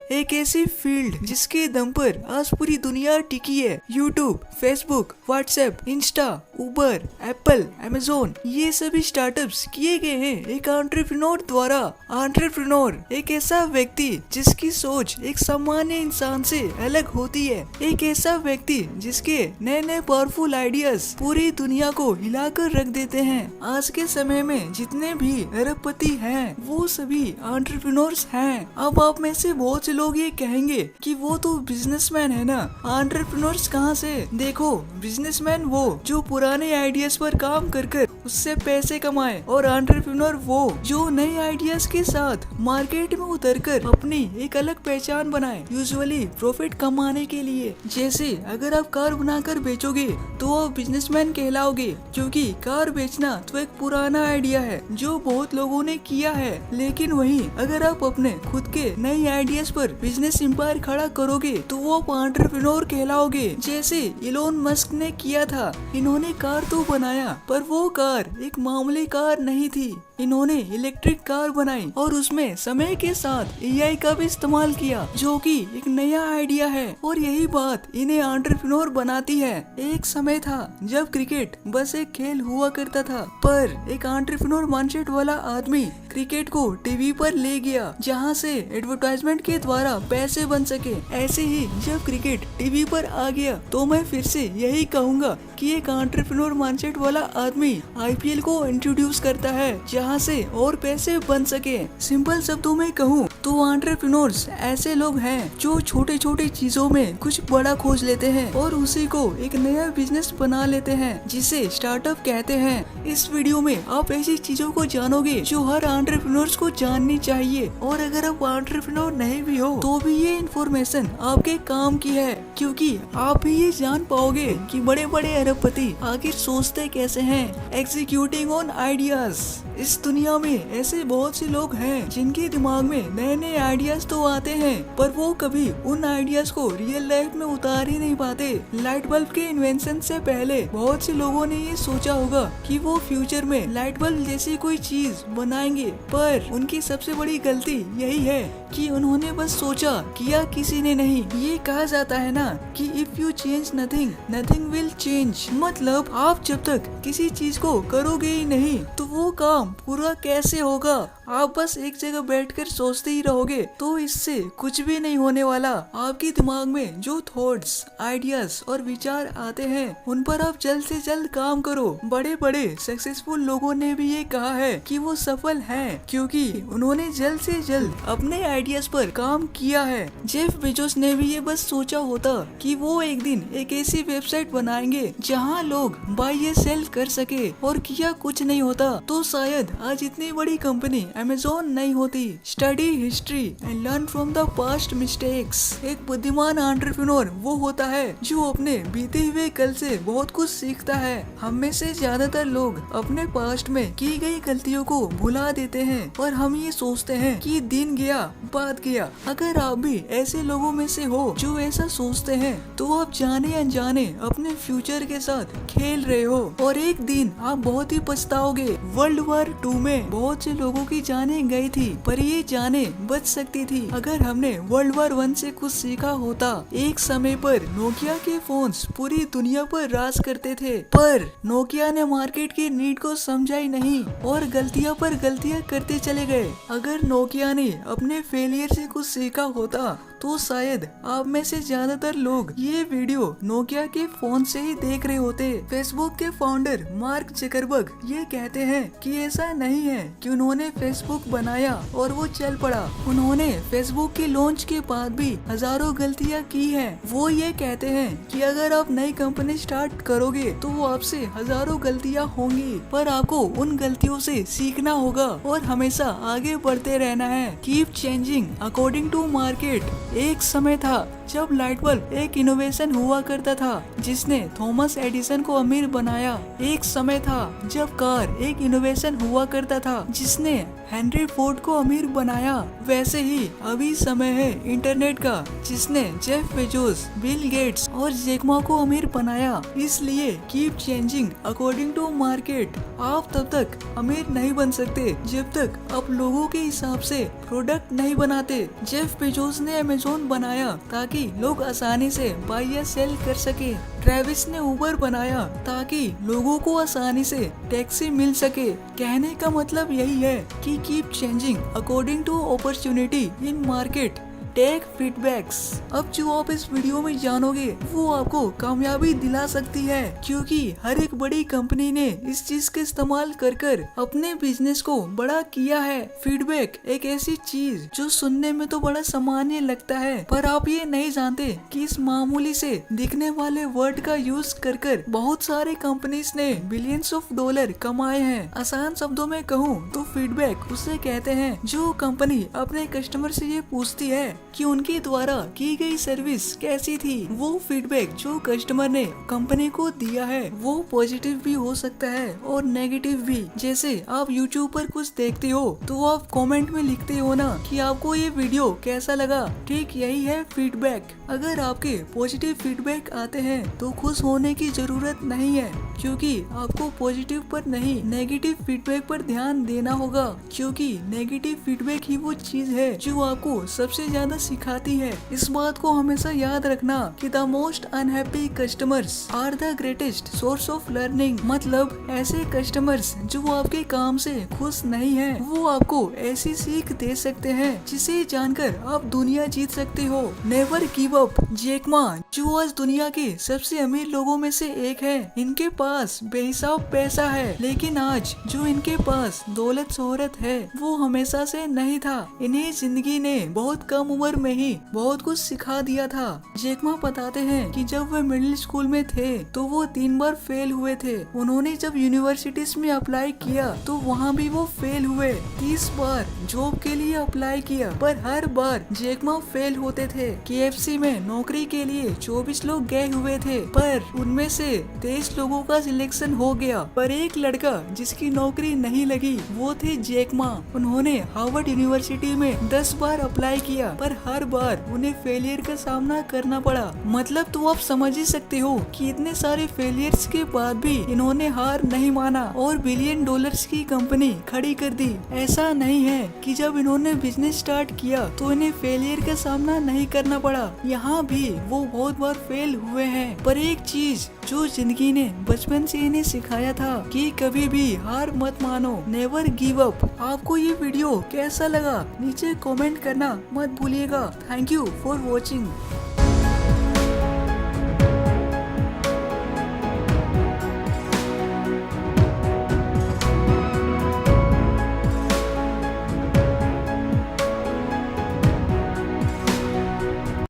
एक ऐसी फील्ड जिसके दम पर आज पूरी दुनिया टिकी है। यूट्यूब, फेसबुक, व्हाट्सएप, इंस्टा, उबर, एप्पल, अमेजोन, ये सभी स्टार्टअप्स किए गए हैं एक एंटरप्रेन्योर द्वारा। एंटरप्रेन्योर एक ऐसा व्यक्ति जिसकी सोच एक सामान्य इंसान से अलग होती है। एक ऐसा व्यक्ति जिसके नए नए पावरफुल आइडियाज पूरी दुनिया को हिलाकर रख देते हैं। आज के समय में जितने भी अरबपति हैं वो सभी एंटरप्रेन्योर्स हैं। अब आप में से बहुत से लोग ये कहेंगे कि वो तो बिजनेसमैन है ना, एंटरप्रेन्योर्स कहाँ से? देखो, बिजनेसमैन वो जो पुराने आइडियाज पर काम कर कर उससे पैसे कमाए, और एंटरप्रेन्योर वो जो नए आइडियाज के साथ मार्केट में उतरकर अपनी एक अलग पहचान बनाए, यूजुअली प्रॉफिट कमाने के लिए। जैसे अगर आप कार बनाकर बेचोगे तो आप बिजनेसमैन कहलाओगे, क्योंकि कार बेचना तो एक पुराना आइडिया है जो बहुत लोगों ने किया है। लेकिन वहीं अगर आप अपने खुद के नए आइडियाज पर बिजनेस एम्पायर खड़ा करोगे तो वो आप एंटरप्रेन्योर कहलाओगे। जैसे इलोन मस्क ने किया था, इन्होंने कार तो बनाया पर वो कार एक मामूली कार नहीं थी। इन्होंने इलेक्ट्रिक कार बनाई और उसमें समय के साथ एआई का भी इस्तेमाल किया, जो कि एक नया आइडिया है, और यही बात इन्हें एंटरप्रेन्योर बनाती है। एक समय था जब क्रिकेट बस एक खेल हुआ करता था, पर एक एंटरप्रेन्योर माइंडसेट वाला आदमी क्रिकेट को टीवी पर ले गया, जहां से एडवर्टाइजमेंट के द्वारा पैसे बन सके। ऐसे ही जब क्रिकेट टीवी पर आ गया तो मैं फिर से यही कहूँगा कि एक एंटरप्रेन्योर माइंडसेट वाला आदमी आईपीएल को इंट्रोड्यूस करता है, जहाँ से और पैसे बन सके। सिंपल शब्दों में कहूँ तो एंटरप्रेन्योर्स ऐसे लोग हैं जो छोटे छोटे चीजों में कुछ बड़ा खोज लेते हैं और उसी को एक नया बिजनेस बना लेते हैं, जिसे स्टार्टअप कहते हैं। इस वीडियो में आप ऐसी चीजों को जानोगे जो हर एंटरप्रेन्योर्स को जाननी चाहिए, और अगर आप एंटरप्रेन्योर नहीं भी हो तो भी ये इन्फॉर्मेशन आपके काम की है, क्योंकि आप भी ये जान पाओगे कि बड़े बड़े अरबपति आखिर सोचते कैसे हैं। Executing on ideas. इस दुनिया में ऐसे बहुत से लोग हैं जिनके दिमाग में नए नए आइडियाज तो आते हैं, पर वो कभी उन आइडियाज को रियल लाइफ में उतार ही नहीं पाते। लाइट बल्ब के इन्वेंशन से पहले बहुत से लोगों ने ये सोचा होगा कि वो फ्यूचर में लाइट बल्ब जैसी कोई चीज बनाएंगे, पर उनकी सबसे बड़ी गलती यही है कि उन्होंने बस सोचा, किया किसी ने नहीं। ये कहा जाता है ना कि if you change nothing, nothing will change. मतलब आप जब तक किसी चीज को करोगे ही नहीं तो वो काम पूरा कैसे होगा? आप बस एक जगह बैठकर सोचते ही रहोगे तो इससे कुछ भी नहीं होने वाला। आपके दिमाग में जो थॉट्स, आइडियाज और विचार आते हैं उन पर आप जल्द से जल्द काम करो। बड़े बड़े सक्सेसफुल लोगों ने भी ये कहा है कि वो सफल हैं क्योंकि उन्होंने जल्द से जल्द अपने आइडियाज पर काम किया है। जेफ बेजोस ने भी ये बस सोचा होता कि वो एक दिन एक ऐसी वेबसाइट बनाएंगे जहाँ लोग बाय या सेल कर सके, और किया कुछ नहीं होता तो शायद आज इतनी बड़ी कंपनी अमेजोन नहीं होती। Study history and learn from the past mistakes. एक बुद्धिमान एंटरप्रेन्योर वो होता है जो अपने बीते हुए कल से बहुत कुछ सीखता है। हम में से ज्यादातर लोग अपने पास्ट में की गई गलतियों को भुला देते हैं और हम ये सोचते हैं कि दिन गया बात गया। अगर आप भी ऐसे लोगों में से हो जो ऐसा सोचते हैं तो आप जाने अनजाने अपने फ्यूचर के साथ खेल रहे हो, और एक दिन आप बहुत ही पछताओगे। वर्ल्ड वॉर 2 में बहुत से लोगों की जाने गई थी, पर ये जाने बच सकती थी अगर हमने वर्ल्ड वॉर 1 से कुछ सीखा होता। एक समय पर नोकिया के फोन्स पूरी दुनिया पर राज करते थे, पर नोकिया ने मार्केट की नीड को समझा ही नहीं और गलतियां पर गलतियां करते चले गए। अगर नोकिया ने अपने फेलियर से कुछ सीखा होता तो शायद आप में से ज्यादातर लोग ये वीडियो नोकिया के फोन से ही देख रहे होते। फेसबुक के फाउंडर मार्क जकरबर्ग ये कहते हैं कि ऐसा नहीं है कि उन्होंने फेसबुक बनाया और वो चल पड़ा। उन्होंने फेसबुक के लॉन्च के बाद भी हजारों गलतियां की हैं। वो ये कहते हैं कि अगर आप नई कंपनी स्टार्ट करोगे तो वो आपसे हजारों गलतियां होंगी, पर आपको उन गलतियों से सीखना होगा और हमेशा आगे बढ़ते रहना है। Keep changing according to market. एक समय था जब लाइट बल्ब एक इनोवेशन हुआ करता था जिसने थॉमस एडिसन को अमीर बनाया। एक समय था जब कार एक इनोवेशन हुआ करता था जिसने हेनरी फोर्ड को अमीर बनाया। वैसे ही अभी समय है इंटरनेट का जिसने जेफ बेजोस, बिल गेट्स और जैक मा को अमीर बनाया। इसलिए keep changing according to market. आप तब तक अमीर नहीं बन सकते जब तक आप लोगों के हिसाब से प्रोडक्ट नहीं बनाते। जेफ बेजोस ने अमेज़न बनाया ताकि लोग आसानी से बाय या सेल कर सके। ट्रेविस ने उबर बनाया ताकि लोगों को आसानी से टैक्सी मिल सके। कहने का मतलब यही है कि keep changing according to opportunity in market. Take feedbacks. अब जो आप इस वीडियो में जानोगे वो आपको कामयाबी दिला सकती है, क्योंकि हर एक बड़ी कंपनी ने इस चीज का इस्तेमाल कर अपने बिजनेस को बड़ा किया है। फीडबैक एक ऐसी चीज जो सुनने में तो बड़ा सामान्य लगता है, पर आप ये नहीं जानते कि इस मामूली से दिखने वाले वर्ड का यूज कर बहुत सारे कंपनीज ने बिलियंस ऑफ डॉलर कमाए हैं। आसान शब्दों में कहूँ तो फीडबैक उसे कहते हैं जो कंपनी अपने कस्टमर से ये पूछती है कि उनके द्वारा की गई सर्विस कैसी थी। वो फीडबैक जो कस्टमर ने कंपनी को दिया है वो पॉजिटिव भी हो सकता है और नेगेटिव भी। जैसे आप यूट्यूब पर कुछ देखते हो तो आप कमेंट में लिखते हो ना कि आपको ये वीडियो कैसा लगा। ठीक यही है फीडबैक। अगर आपके पॉजिटिव फीडबैक आते हैं तो खुश होने की जरूरत नहीं है, क्योंकि आपको पॉजिटिव पर नहीं नेगेटिव फीडबैक पर ध्यान देना होगा, क्योंकि नेगेटिव फीडबैक ही वो चीज है जो आपको सबसे ज्यादा सिखाती है। इस बात को हमेशा याद रखना कि the most unhappy customers are the greatest source of learning. मतलब ऐसे कस्टमर्स जो आपके काम से खुश नहीं है वो आपको ऐसी सीख दे सकते हैं जिसे जानकर आप दुनिया जीत सकते हो। Never give up. Jack Ma जो आज दुनिया के सबसे अमीर लोगों में से एक है, इनके पास बेहिसाब पैसा है, लेकिन आज जो इनके पास दौलत शोहरत है वो हमेशा से नहीं था। इन्हें जिंदगी ने बहुत कम उम्र में ही बहुत कुछ सिखा दिया था। जैक मा बताते हैं कि जब वे मिडिल स्कूल में थे तो वो 3 बार फेल हुए थे। उन्होंने जब यूनिवर्सिटीज में अप्लाई किया तो वहाँ भी वो फेल हुए। 30 बार जॉब के लिए अप्लाई किया पर हर बार जैक मा फेल होते थे। KFC में नौकरी के लिए 24 लोग गए हुए थे पर उनमें से 23 लोगों का सिलेक्शन हो गया, पर एक लड़का जिसकी नौकरी नहीं लगी वो थे जैक मा। उन्होंने हार्वर्ड यूनिवर्सिटी में 10 बार अप्लाई किया पर हर बार उन्हें फेलियर का सामना करना पड़ा। मतलब तो आप समझ ही सकते हो कि इतने सारे फेलियर्स के बाद भी इन्होंने हार नहीं माना और बिलियन डॉलर्स की कंपनी खड़ी कर दी। ऐसा नहीं है कि जब इन्होंने बिजनेस स्टार्ट किया तो इन्हें फेलियर का सामना नहीं करना पड़ा। यहाँ भी वो बहुत बार फेल हुए हैं, पर एक चीज जो जिंदगी ने बचपन से इन्हें सिखाया था कि कभी भी हार मत मानो, नेवर गिव अप। आपको ये वीडियो कैसा लगा नीचे कमेंट करना मत भूलिएगा। Thank you for watching.